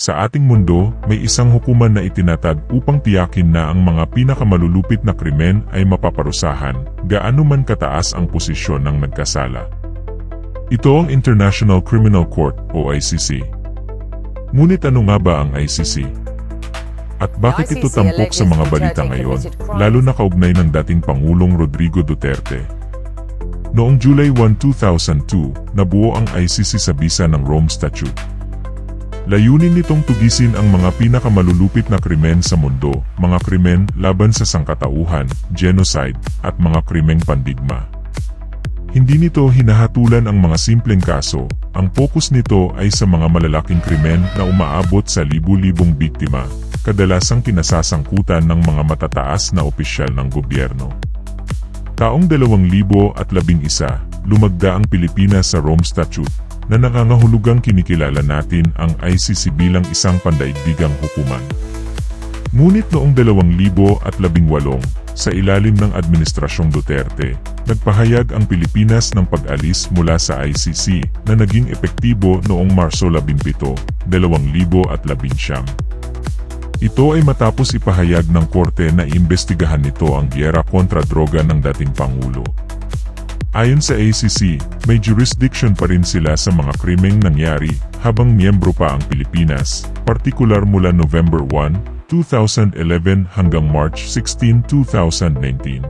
Sa ating mundo, may isang hukuman na itinatag upang tiyakin na ang mga pinakamalulupit na krimen ay mapaparusahan, gaano man kataas ang posisyon ng nagkasala. Ito ang International Criminal Court o ICC. Ngunit ano nga ba ang ICC? At bakit ito tampok sa mga balita ngayon, lalo na kaugnay ng dating Pangulong Rodrigo Duterte? Noong July 1, 2002, nabuo ang ICC sa bisa ng Rome Statute. Layunin nitong tugisin ang mga pinakamalulupit na krimen sa mundo, mga krimen laban sa sangkatauhan, genocide, at mga krimeng pandigma. Hindi nito hinahatulan ang mga simpleng kaso, ang focus nito ay sa mga malalaking krimen na umaabot sa libu-libong biktima, kadalasang kinasasangkutan ng mga matataas na opisyal ng gobyerno. Taong 2011, lumagda ang Pilipinas sa Rome Statute, na nangangahulugang kinikilala natin ang ICC bilang isang pandaigdigang hukuman. Ngunit noong 2018, sa ilalim ng Administrasyong Duterte, nagpahayag ang Pilipinas ng pag-alis mula sa ICC na naging epektibo noong Marso 17, 2019. Ito ay matapos ipahayag ng korte na iimbestigahan nito ang giyera kontra droga ng dating Pangulo. Ayon sa ACC, may jurisdiction pa rin sila sa mga krimeng nangyari habang miyembro pa ang Pilipinas, partikular mula November 1, 2011 hanggang March 16, 2019.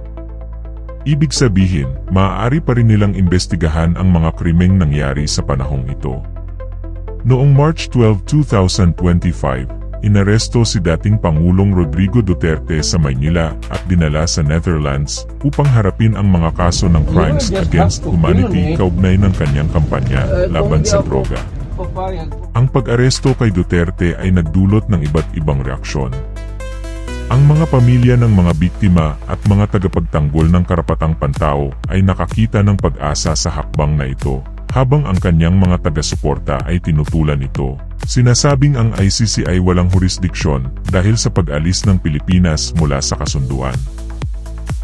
Ibig sabihin, maaari pa rin nilang imbestigahan ang mga krimeng nangyari sa panahong ito. Noong March 12, 2025, inaresto si dating Pangulong Rodrigo Duterte sa Maynila at dinala sa Netherlands upang harapin ang mga kaso ng crimes against humanity kaugnay ng kanyang kampanya laban sa droga. Ang pag-aresto kay Duterte ay nagdulot ng iba't ibang reaksyon. Ang mga pamilya ng mga biktima at mga tagapagtanggol ng karapatang pantao ay nakakita ng pag-asa sa hakbang na ito, habang ang kanyang mga taga-suporta ay tinutulan ito. Sinasabing ang ICC ay walang jurisdiksyon dahil sa pag-alis ng Pilipinas mula sa kasunduan.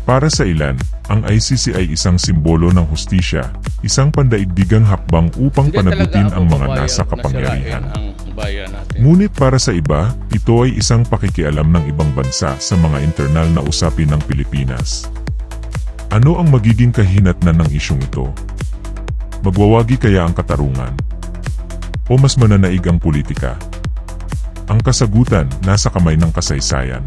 Para sa ilan, ang ICC ay isang simbolo ng hustisya, isang pandaigdigang hakbang upang panagutin ang mga nasa kapangyarihan. Ngunit para sa iba, ito ay isang pakikialam ng ibang bansa sa mga internal na usapin ng Pilipinas. Ano ang magiging kahinatnan ng isyong ito? Magwawagi kaya ang katarungan? O mas mananaig ang politika? Ang kasagutan nasa kamay ng kasaysayan.